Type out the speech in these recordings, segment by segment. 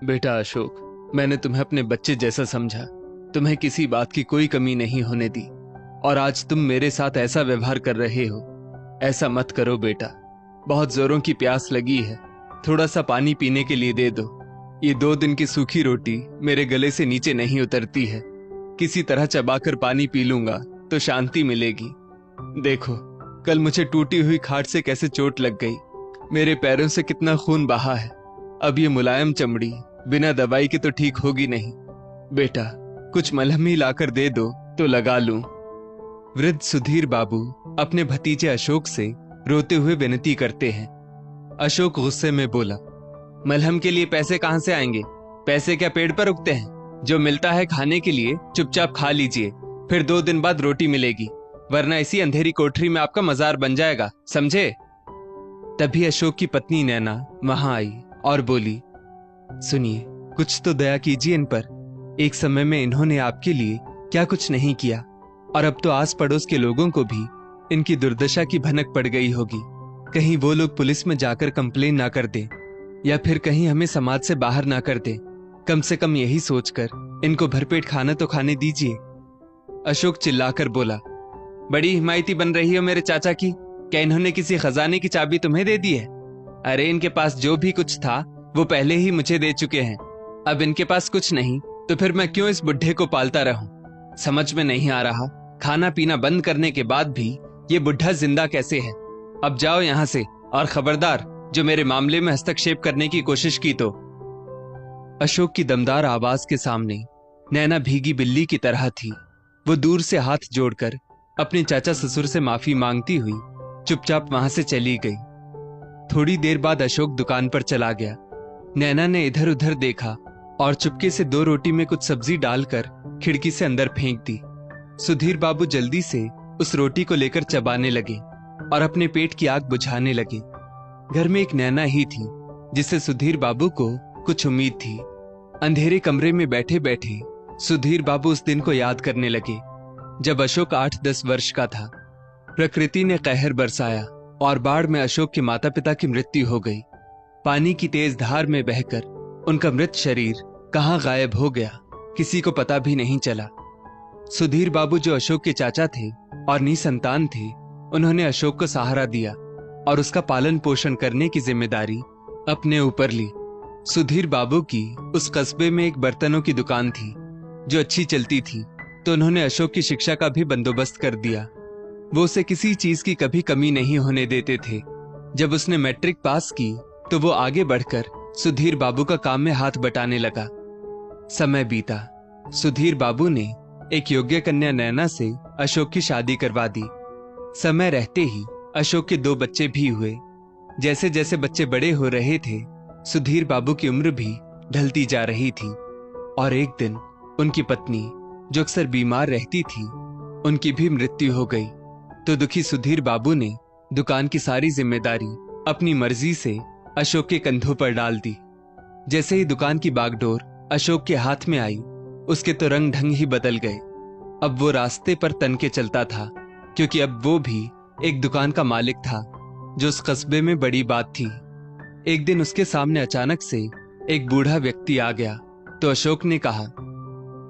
बेटा अशोक, मैंने तुम्हें अपने बच्चे जैसा समझा। तुम्हें किसी बात की कोई कमी नहीं होने दी, और आज तुम मेरे साथ ऐसा व्यवहार कर रहे हो। ऐसा मत करो बेटा। बहुत जोरों की प्यास लगी है, थोड़ा सा पानी पीने के लिए दे दो। ये 2 दिन की सूखी रोटी मेरे गले से नीचे नहीं उतरती है। किसी तरह चबाकर पानी पी लूंगा तो शांति मिलेगी। देखो, कल मुझे टूटी हुई खाट से कैसे चोट लग गई। मेरे पैरों से कितना खून बहा है। अब ये मुलायम चमड़ी बिना दवाई के तो ठीक होगी नहीं। बेटा, कुछ मलहम ही लाकर दे दो तो लगा लूं। वृद्ध सुधीर बाबू अपने भतीजे अशोक से रोते हुए विनती करते हैं। अशोक गुस्से में बोला, मलहम के लिए पैसे कहां से आएंगे? पैसे क्या पेड़ पर उगते हैं? जो मिलता है खाने के लिए चुपचाप खा लीजिए, फिर 2 दिन बाद रोटी मिलेगी, वरना इसी अंधेरी कोठरी में आपका मजार बन जाएगा, समझे? तभी अशोक की पत्नी नैना वहां आई और बोली, सुनिए, कुछ तो दया कीजिए इन पर। एक समय में इन्होंने आपके लिए क्या कुछ नहीं किया, और अब तो आस पड़ोस के लोगों को भी इनकी दुर्दशा की भनक पड़ गई होगी। कहीं वो लोग पुलिस में जाकर कंप्लेन ना कर दें, या फिर कहीं हमें समाज से बाहर ना कर दें। कम से कम यही सोचकर इनको भरपेट खाना तो खाने दीजिए। अशोक चिल्लाकर बोला, बड़ी हिमायती बन रही हो मेरे चाचा की। क्या इन्होंने किसी खजाने की चाबी तुम्हें दे दी है? अरे, इनके पास जो भी कुछ था वो पहले ही मुझे दे चुके हैं। अब इनके पास कुछ नहीं तो फिर मैं क्यों इस बुढ़े को पालता रहूं? समझ में नहीं आ रहा, खाना पीना बंद करने के बाद भी ये बुढ़ा जिंदा कैसे है? अब जाओ यहां से, और खबरदार, जो मेरे मामले में हस्तक्षेप करने की कोशिश की तो। अशोक की दमदार आवाज के सामने नैना भीगी बिल्ली की तरह थी। वो दूर से हाथ जोड़कर अपने चाचा ससुर से माफी मांगती हुई चुपचाप वहां से चली गई। थोड़ी देर बाद अशोक दुकान पर चला गया। नैना ने इधर उधर देखा और चुपके से 2 रोटी में कुछ सब्जी डालकर खिड़की से अंदर फेंक दी। सुधीर बाबू जल्दी से उस रोटी को लेकर चबाने लगे और अपने पेट की आग बुझाने लगे। घर में एक नैना ही थी जिससे सुधीर बाबू को कुछ उम्मीद थी। अंधेरे कमरे में बैठे बैठे सुधीर बाबू उस दिन को याद करने लगे जब अशोक 8-10 वर्ष का था। प्रकृति ने कहर बरसाया और बाढ़ में अशोक के माता पिता की मृत्यु हो गई। पानी की तेज धार में बहकर उनका मृत शरीर कहां गायब हो गया, किसी को पता भी नहीं चला। सुधीर बाबू, जो अशोक के चाचा थे और निसंतान थे, उन्होंने अशोक को सहारा दिया और उसका पालन पोषण करने की जिम्मेदारी अपने ऊपर ली। सुधीर बाबू की उस कस्बे में एक बर्तनों की दुकान थी जो अच्छी चलती थी, तो उन्होंने अशोक की शिक्षा का भी बंदोबस्त कर दिया। वो उसे किसी चीज की कभी कमी नहीं होने देते थे। जब उसने मैट्रिक पास की तो वो आगे बढ़कर सुधीर बाबू का काम में हाथ बटाने लगा। समय बीता। सुधीर बाबू ने एक योग्य कन्या नैना से अशोक की शादी करवा दी। समय रहते ही अशोक के 2 बच्चे भी हुए। जैसे जैसे बच्चे बड़े हो रहे थे, सुधीर बाबू की उम्र भी ढलती जा रही थी, और एक दिन उनकी पत्नी, जो अक्सर बीमार रहती थी, उनकी भी मृत्यु हो गई। तो दुखी सुधीर बाबू ने दुकान की सारी जिम्मेदारी अपनी मर्जी से अशोक के कंधों पर डाल दी। जैसे ही दुकान की बागडोर अशोक के हाथ में आई, उसके तो रंग ढंग ही बदल गए। अब वो रास्ते पर तन के चलता था, क्योंकि अब वो भी एक दुकान का मालिक था, जो उस कस्बे में बड़ी बात थी। एक दिन उसके सामने अचानक से एक बूढ़ा व्यक्ति आ गया, तो अशोक ने कहा,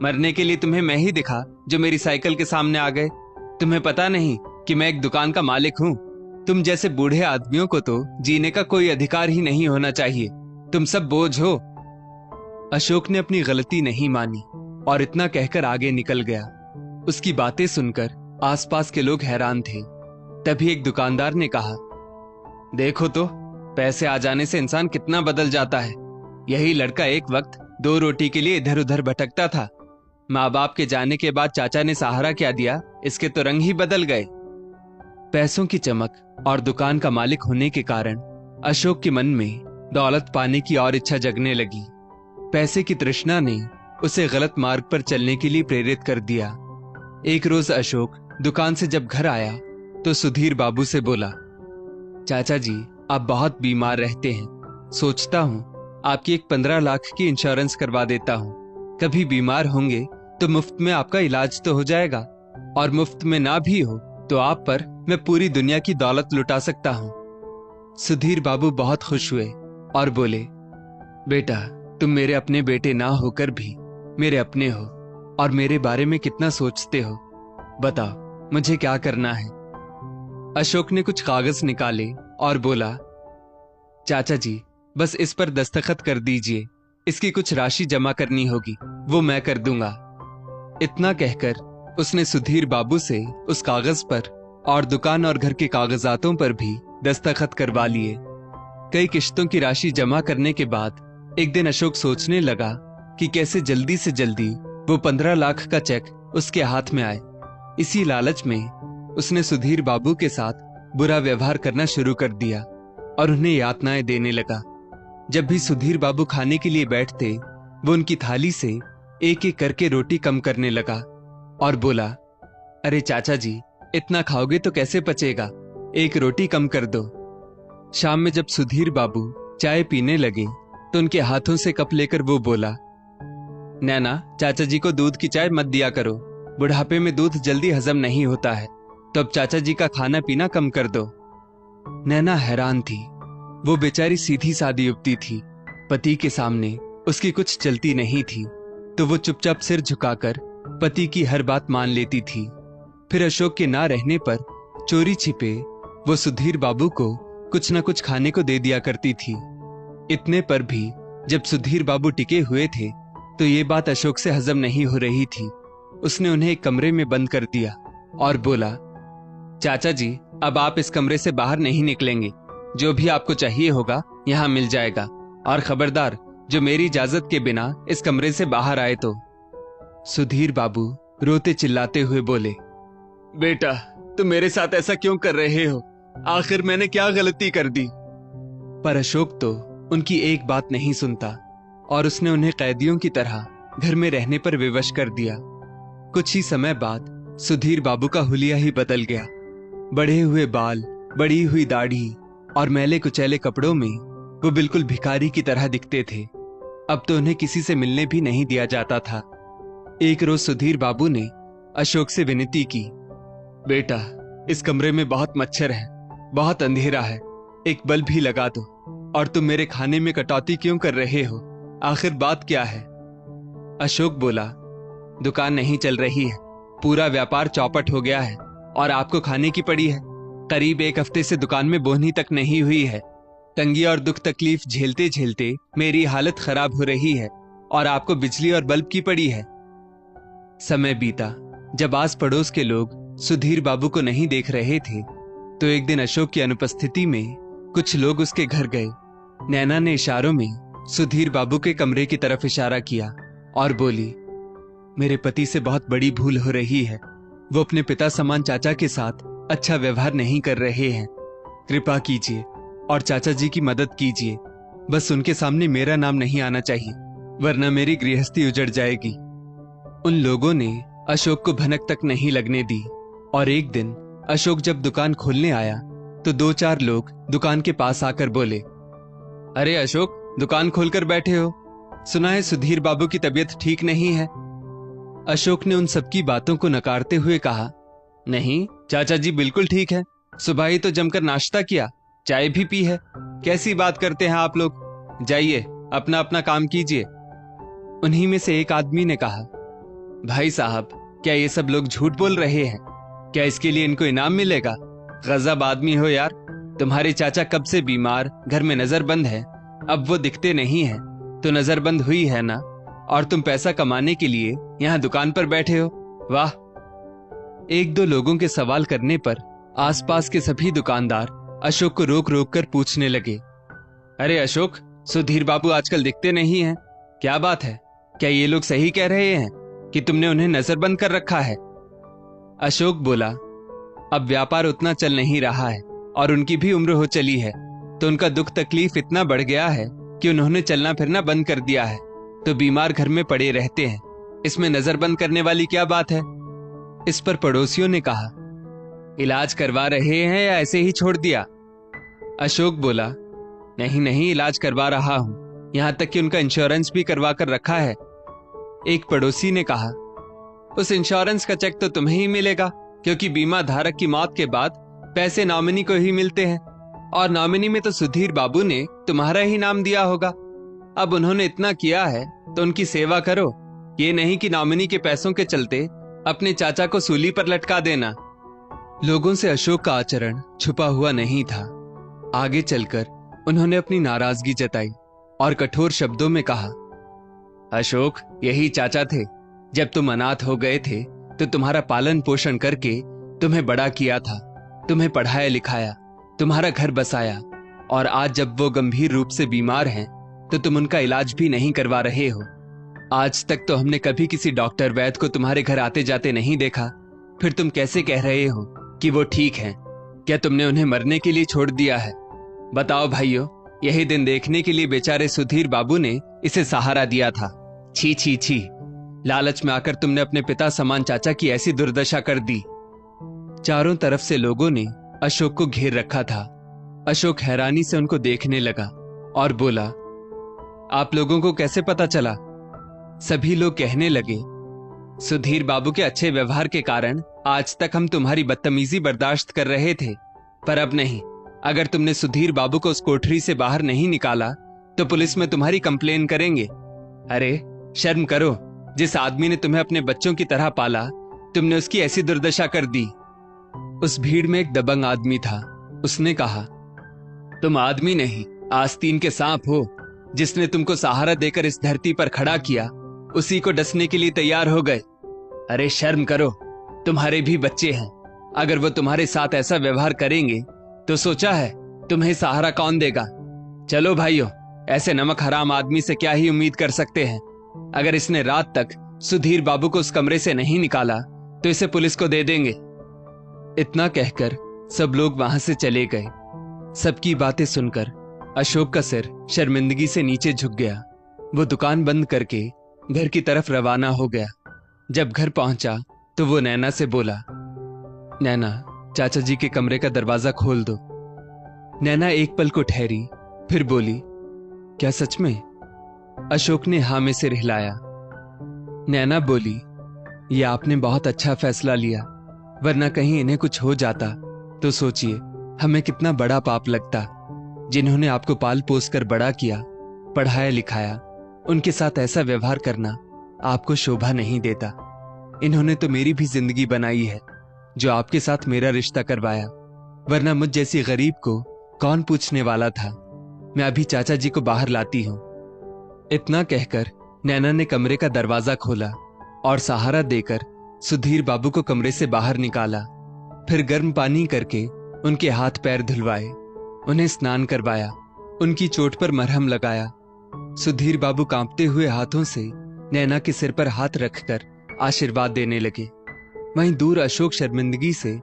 मरने के लिए तुम्हें मैं ही दिखा जो मेरी साइकिल के सामने आ गए। तुम्हें पता नहीं कि मैं एक दुकान का मालिक हूं? तुम जैसे बूढ़े आदमियों को तो जीने का कोई अधिकार ही नहीं होना चाहिए। तुम सब बोझ हो। अशोक ने अपनी गलती नहीं मानी और इतना कहकर आगे निकल गया। उसकी बातें सुनकर आसपास के लोग हैरान थे। तभी एक दुकानदार ने कहा, देखो तो, पैसे आ जाने से इंसान कितना बदल जाता है। यही लड़का एक वक्त 2 रोटी के लिए इधर उधर भटकता था। माँ बाप के जाने के बाद चाचा ने सहारा क्या दिया, इसके तो रंग ही बदल गए। पैसों की चमक और दुकान का मालिक होने के कारण अशोक के मन में दौलत पाने की और इच्छा जगने लगी। पैसे की तृष्णा ने उसे गलत मार्ग पर चलने के लिए प्रेरित कर दिया। एक रोज अशोक दुकान से जब घर आया तो सुधीर बाबू से बोला, चाचा जी, आप बहुत बीमार रहते हैं। सोचता हूँ आपकी एक 15 लाख की इंश्योरेंस करवा देता हूँ। कभी बीमार होंगे तो मुफ्त में आपका इलाज तो हो जाएगा, और मुफ्त में ना भी हो तो आप पर मैं पूरी दुनिया की दौलत लुटा सकता हूँ। सुधीर बाबू बहुत खुश हुए और बोले, बेटा, तुम मेरे अपने बेटे ना होकर भी मेरे अपने हो और मेरे बारे में कितना सोचते हो। बताओ मुझे क्या करना है। अशोक ने कुछ कागज निकाले और बोला, चाचा जी बस इस पर दस्तखत कर दीजिए, इसकी कुछ राशि जमा करनी होगी, वो मैं कर दूंगा। इतना कहकर उसने सुधीर बाबू से उस कागज पर और दुकान और घर के कागजातों पर भी दस्तखत करवा लिए। कई किश्तों की राशि जमा करने के बाद एक दिन अशोक सोचने लगा कि कैसे जल्दी से जल्दी वो 15 लाख का चेक उसके हाथ में आए। इसी लालच में उसने सुधीर बाबू के साथ बुरा व्यवहार करना शुरू कर दिया और उन्हें यातनाएं देने लगा। जब भी सुधीर बाबू खाने के लिए बैठते, वो उनकी थाली से एक एक करके रोटी कम करने लगा और बोला, अरे चाचा जी इतना खाओगे तो कैसे पचेगा, एक रोटी कम कर दो। शाम में जब सुधीर बाबू चाय पीने लगे तो उनके हाथों से कप लेकर वो बोला, नैना चाचा जी को दूध की चाय मत दिया करो, बुढ़ापे में दूध जल्दी हजम नहीं होता है, तो अब चाचा जी का खाना पीना कम कर दो। नैना हैरान थी। वो बेचारी सीधी सादी युवती थी, पति के सामने उसकी कुछ चलती नहीं थी, तो वो चुपचाप सिर झुकाकर पति की हर बात मान लेती थी। फिर अशोक के ना रहने पर चोरी छिपे वो सुधीर बाबू को कुछ न कुछ खाने को दे दिया करती थी। इतने पर भी जब सुधीर बाबू टिके हुए थे तो ये बात अशोक से हजम नहीं हो रही थी। उसने उन्हें एक कमरे में बंद कर दिया और बोला, चाचा जी अब आप इस कमरे से बाहर नहीं निकलेंगे, जो भी आपको चाहिए होगा यहाँ मिल जाएगा, और खबरदार जो मेरी इजाजत के बिना इस कमरे से बाहर आए तो। सुधीर बाबू रोते चिल्लाते हुए बोले, बेटा तुम मेरे साथ ऐसा क्यों कर रहे हो, आखिर मैंने क्या गलती कर दी। पर अशोक तो उनकी एक बात नहीं सुनता और उसने उन्हें कैदियों की तरह घर में रहने पर विवश कर दिया। कुछ ही समय बाद सुधीर बाबू का हुलिया ही बदल गया। बढ़े हुए बाल, बड़ी हुई दाढ़ी और मैले कुचैले कपड़ों में वो बिल्कुल भिखारी की तरह दिखते थे। अब तो उन्हें किसी से मिलने भी नहीं दिया जाता था। एक रोज सुधीर बाबू ने अशोक से विनती की, बेटा इस कमरे में बहुत मच्छर है, बहुत अंधेरा है, एक बल्ब भी लगा दो, और तुम मेरे खाने में कटौती क्यों कर रहे हो, आखिर बात क्या है। अशोक बोला, दुकान नहीं चल रही है, पूरा व्यापार चौपट हो गया है और आपको खाने की पड़ी है। करीब एक हफ्ते से दुकान में बोहनी तक नहीं हुई है। तंगी और दुख तकलीफ झेलते झेलते मेरी हालत खराब हो रही है और आपको बिजली और बल्ब की पड़ी है। समय बीता। जब आस पड़ोस के लोग सुधीर बाबू को नहीं देख रहे थे तो एक दिन अशोक की अनुपस्थिति में कुछ लोग उसके घर गए। नैना ने इशारों में सुधीर बाबू के कमरे की तरफ इशारा किया और बोली, मेरे पति से बहुत बड़ी भूल हो रही है, वो अपने पिता समान चाचा के साथ अच्छा व्यवहार नहीं कर रहे हैं। कृपा कीजिए और चाचा जी की मदद कीजिए। बस उनके सामने मेरा नाम नहीं आना चाहिए, वरना मेरी गृहस्थी उजड़ जाएगी। उन लोगों ने अशोक को भनक तक नहीं लगने दी और एक दिन अशोक जब दुकान खोलने आया तो 2-4 लोग दुकान के पास आकर बोले, अरे अशोक दुकान खोलकर बैठे हो, सुना है सुधीर बाबू की तबीयत ठीक नहीं है। अशोक ने उन सबकी बातों को नकारते हुए कहा, नहीं चाचा जी बिल्कुल ठीक है, सुबह ही तो जमकर नाश्ता किया, चाय भी पी है, कैसी बात करते हैं आप लोग, जाइए अपना अपना काम कीजिए। उन्हीं में से एक आदमी ने कहा, भाई साहब क्या ये सब लोग झूठ बोल रहे हैं, क्या इसके लिए इनको इनाम मिलेगा, गजब आदमी हो यार, तुम्हारे चाचा कब से बीमार, घर में नजरबंद है, अब वो दिखते नहीं है तो नजरबंद हुई है ना, और तुम पैसा कमाने के लिए यहाँ दुकान पर बैठे हो, वाह। 1-2 लोगों के सवाल करने पर आसपास के सभी दुकानदार अशोक को रोक रोक कर पूछने लगे, अरे अशोक सुधीर बाबू आजकल दिखते नहीं हैं, क्या बात है, क्या ये लोग सही कह रहे हैं कि तुमने उन्हें नजरबंद कर रखा है। अशोक बोला, अब व्यापार उतना चल नहीं रहा है और उनकी भी उम्र हो चली है, तो उनका दुख तकलीफ इतना बढ़ गया है कि उन्होंने चलना फिरना बंद कर दिया है, तो बीमार घर में पड़े रहते हैं, इसमें नजरबंद करने वाली क्या बात है। इस पर पड़ोसियों ने कहा, इलाज करवा रहे हैं या ऐसे ही छोड़ दिया। अशोक बोला, नहीं नहीं इलाज करवा रहा हूं, यहां तक कि उनका इंश्योरेंस भी करवा कर रखा है। एक पड़ोसी ने कहा, उस इंश्योरेंस का चेक तो तुम्हें ही मिलेगा, क्योंकि बीमा धारक की मौत के बाद पैसे नॉमिनी को ही मिलते हैं, और नॉमिनी में तो सुधीर बाबू ने तुम्हारा ही नाम दिया होगा। अब उन्होंने इतना किया है तो उनकी सेवा करो, ये नहीं कि नॉमिनी के पैसों के चलते अपने चाचा को सूली पर लटका देना। लोगों से अशोक का आचरण छुपा हुआ नहीं था। आगे चलकर उन्होंने अपनी नाराजगी जताई और कठोर शब्दों में कहा, अशोक, यही चाचा थे। जब तुम अनाथ हो गए थे तो तुम्हारा पालन पोषण करके तुम्हें बड़ा किया था, तुम्हें पढ़ाया लिखाया, तुम्हारा घर बसाया, और आज जब वो गंभीर रूप से बीमार हैं तो तुम उनका इलाज भी नहीं करवा रहे हो। आज तक तो हमने कभी किसी डॉक्टर वैद्य को तुम्हारे घर आते जाते नहीं देखा, फिर तुम कैसे कह रहे हो कि वो ठीक हैं? क्या तुमने उन्हें मरने के लिए छोड़ दिया है? बताओ भाइयों, यही दिन देखने के लिए बेचारे सुधीर बाबू ने इसे सहारा दिया था। छी छी छी, लालच में आकर तुमने अपने पिता समान चाचा की ऐसी दुर्दशा कर दी। चारों तरफ से लोगों ने अशोक को घेर रखा था। अशोक हैरानी से उनको देखने लगा और बोला, आप लोगों को कैसे पता चला? सभी लोग कहने लगे, सुधीर बाबू के अच्छे व्यवहार के कारण आज तक हम तुम्हारी बदतमीजी बर्दाश्त कर रहे थे, पर अब नहीं। अगर तुमने सुधीर बाबू को उस कोठरी से बाहर नहीं निकाला तो पुलिस में तुम्हारी कंप्लेन करेंगे। अरे शर्म करो, जिस आदमी ने तुम्हें अपने बच्चों की तरह पाला, तुमने उसकी ऐसी दुर्दशा कर दी। उस भीड़ में एक दबंग आदमी था। उसने कहा, तुम आदमी नहीं, आस्तीन के सांप हो। जिसने तुमको सहारा देकर इस धरती पर खड़ा किया, उसी को डसने के लिए तैयार हो गए। अरे शर्म करो, तुम्हारे भी बच्चे हैं। अगर वो तुम्हारे साथ ऐसा व्यवहार करेंगे तो सोचा है तुम्हें सहारा कौन देगा? चलो भाइयों, ऐसे नमक हराम आदमी से क्या ही उम्मीद कर सकते हैं। अगर इसने रात तक सुधीर बाबू को उस कमरे से नहीं निकाला तो इसे पुलिस को दे देंगे। इतना कहकर सब लोग वहां से चले गए। सबकी बातें सुनकर अशोक का सिर शर्मिंदगी से नीचे झुक गया। वो दुकान बंद करके घर की तरफ रवाना हो गया। जब घर पहुंचा तो वो नैना से बोला, नैना, चाचा जी के कमरे का दरवाजा खोल दो। नैना एक पल को ठहरी, फिर बोली, क्या सच में? अशोक ने हाँ में सिर हिलाया। नैना बोली, ये आपने बहुत अच्छा फैसला लिया, वरना कहीं इन्हें कुछ हो जाता तो सोचिए हमें कितना बड़ा पाप लगता। जिन्होंने आपको पाल पोस कर बड़ा किया, पढ़ाया लिखाया, उनके साथ ऐसा व्यवहार करना आपको शोभा नहीं देता। इन्होंने तो मेरी भी जिंदगी बनाई है, जो आपके साथ मेरा रिश्ता करवाया, वरना मुझ जैसी गरीब को कौन पूछने वाला था। मैं अभी चाचा जी को बाहर लाती हूं। इतना कहकर नैना ने कमरे का दरवाजा खोला और सहारा देकर सुधीर बाबू को कमरे से बाहर निकाला। फिर गर्म पानी करके उनके हाथ पैर धुलवाए, उन्हें स्नान करवाया, उनकी चोट पर मरहम लगाया। सुधीर बाबू कांपते हुए हाथों से नैना के सिर पर हाथ रखकर आशीर्वाद देने लगे। वहीं दूर अशोक शर्मिंदगी से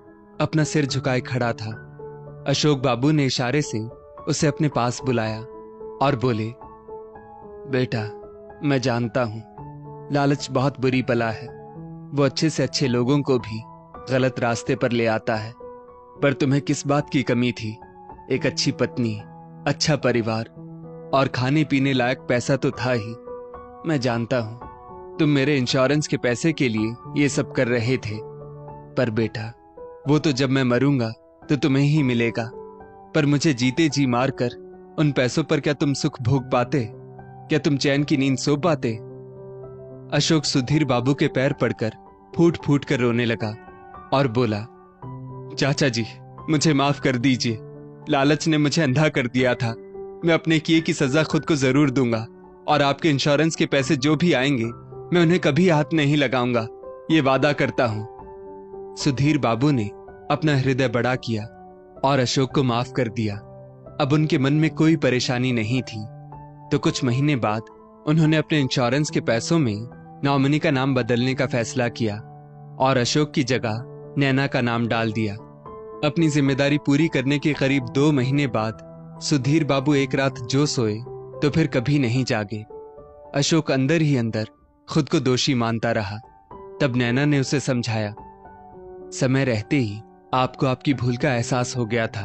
अपना सिर झुकाए खड़ा था। अशोक बाबू ने इशारे से उसे अपने पास बुलाया और बोले, बेटा, मैं जानता हूं लालच बहुत बुरी बला है। वो अच्छे से अच्छे लोगों को भी गलत रास्ते पर ले आता है, पर तुम्हें किस बात की कमी थी? एक अच्छी पत्नी, अच्छा परिवार और खाने पीने लायक पैसा तो था ही। मैं जानता हूं तुम मेरे इंश्योरेंस के पैसे के लिए ये सब कर रहे थे, पर बेटा, वो तो जब मैं मरूंगा तो तुम्हें ही मिलेगा। पर मुझे जीते जी मार कर उन पैसों पर क्या तुम सुख भोग पाते? क्या तुम चैन की नींद सो पाते? अशोक सुधीर बाबू के पैर पड़कर फूट फूट कर रोने लगा और बोला, चाचा जी, मुझे माफ कर दीजिए। लालच ने मुझे अंधा कर दिया था। मैं अपने किए की सजा खुद को जरूर दूंगा, और आपके इंश्योरेंस के पैसे जो भी आएंगे मैं उन्हें कभी हाथ नहीं लगाऊंगा, ये वादा करता हूं। सुधीर बाबू ने अपना हृदय बड़ा किया और अशोक को माफ कर दिया। अब उनके मन में कोई परेशानी नहीं थी। तो कुछ महीने बाद उन्होंने अपने इंश्योरेंस के पैसों में नॉमिनी का नाम बदलने का फैसला किया और अशोक की जगह नैना का नाम डाल दिया। अपनी जिम्मेदारी पूरी करने के करीब 2 महीने बाद सुधीर बाबू एक रात जो सोए तो फिर कभी नहीं जागे। अशोक अंदर ही अंदर खुद को दोषी मानता रहा। तब नैना ने उसे समझाया, समय रहते ही आपको आपकी भूल का एहसास हो गया था,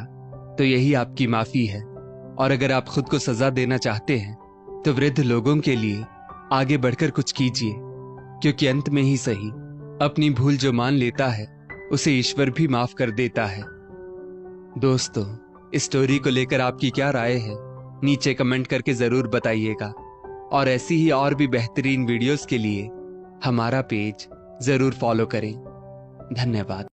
तो यही आपकी माफी है। और अगर आप खुद को सजा देना चाहते हैं तो वृद्ध लोगों के लिए आगे बढ़कर कुछ कीजिए, क्योंकि अंत में ही सही अपनी भूल जो मान लेता है उसे ईश्वर भी माफ कर देता है। दोस्तों, इस स्टोरी को लेकर आपकी क्या राय है नीचे कमेंट करके जरूर बताइएगा। और ऐसी ही और भी बेहतरीन वीडियोस के लिए हमारा पेज जरूर फॉलो करें। धन्यवाद।